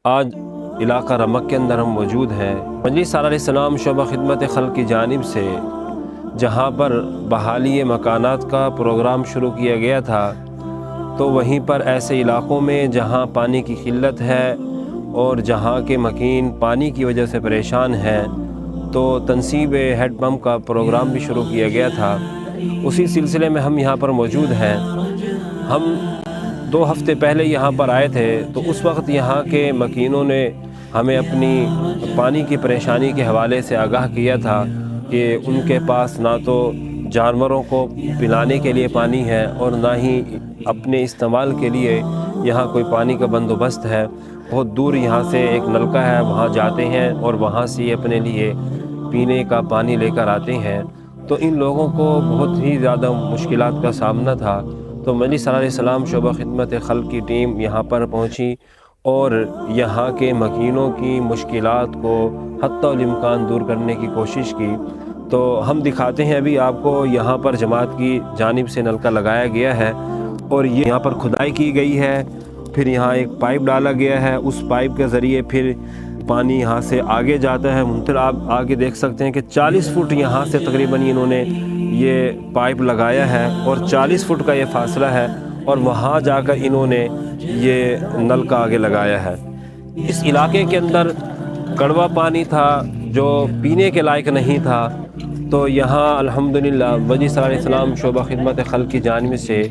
آج علاقہ رمک کے اندر ہم موجود ہیں۔ مجلس سالار اسلام شعبہ خدمت خلق کی جانب سے جہاں پر بحالی مکانات کا پروگرام شروع کیا گیا تھا، تو وہیں پر ایسے علاقوں میں جہاں پانی کی قلت ہے اور جہاں کے مکین پانی کی وجہ سے پریشان ہیں، تو تنصیب ہیڈ پمپ کا پروگرام بھی شروع کیا گیا تھا۔ اسی سلسلے میں ہم یہاں پر موجود ہیں۔ ہم 2 ہفتے پہلے یہاں پر آئے تھے، تو اس وقت یہاں کے مکینوں نے ہمیں اپنی پانی کی پریشانی کے حوالے سے آگاہ کیا تھا کہ ان کے پاس نہ تو جانوروں کو پلانے کے لیے پانی ہے اور نہ ہی اپنے استعمال کے لیے یہاں کوئی پانی کا بندوبست ہے۔ بہت دور یہاں سے ایک نلکا ہے، وہاں جاتے ہیں اور وہاں سے اپنے لیے پینے کا پانی لے کر آتے ہیں۔ تو ان لوگوں کو بہت ہی زیادہ مشکلات کا سامنا تھا۔ تو مجلس سالار اسلام شعبہ خدمت خلق کی ٹیم یہاں پر پہنچی اور یہاں کے مکینوں کی مشکلات کو حتی الامکان دور کرنے کی کوشش کی۔ تو ہم دکھاتے ہیں ابھی آپ کو، یہاں پر جماعت کی جانب سے نلکا لگایا گیا ہے اور یہ یہاں پر کھدائی کی گئی ہے، پھر یہاں ایک پائپ ڈالا گیا ہے، اس پائپ کے ذریعے پھر پانی یہاں سے آگے جاتا ہے منتقل۔ آپ آگے دیکھ سکتے ہیں کہ 40 فٹ یہاں سے تقریباً انہوں نے یہ پائپ لگایا ہے اور 40 فٹ کا یہ فاصلہ ہے، اور وہاں جا کر انہوں نے یہ نل کا آگے لگایا ہے۔ اس علاقے کے اندر کڑوا پانی تھا جو پینے کے لائق نہیں تھا، تو یہاں الحمدللہ مجلس سالار اسلام شعبہ خدمت خلق کی جانب سے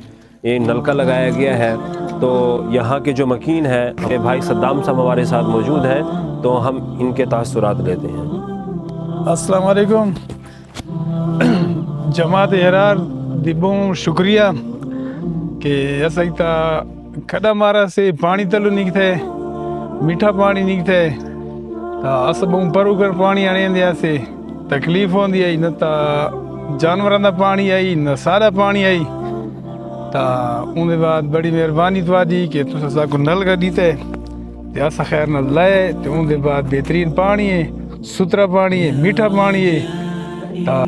یہ نلکا لگایا گیا ہے۔ تو یہاں کے جو مکین ہیں، میرے بھائی صدام صاحب ہمارے ساتھ موجود ہیں، تو ہم ان کے تاثرات لیتے ہیں۔ السلام علیکم جماعت احرار دی بہت شکریہ کہ اسائی تا کھڈا مارا سے پانی تلو نکتے میٹھا پانی نکتے تا اس بہت پرو کر پانی آنے دیا سے تکلیف ہوندی آئی، نہ تا جانوراں دا پانی آئی نہ سارا پانی آئی۔ تا ان دے بعد بڑی مہربانی تواڈی کہ تساں سا کو نل کا دیتے تے اسا خیر نال لائے، تے ان دے بعد بہترین پانی ہے، ستھرا پانی ہے، میٹھا پانی ہے، تا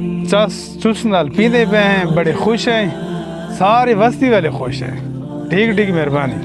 چس نال پیندے پے ہیں، بڑے خوش ہیں، سارے وسطی والے خوش ہیں۔ ٹھیک مہربانی۔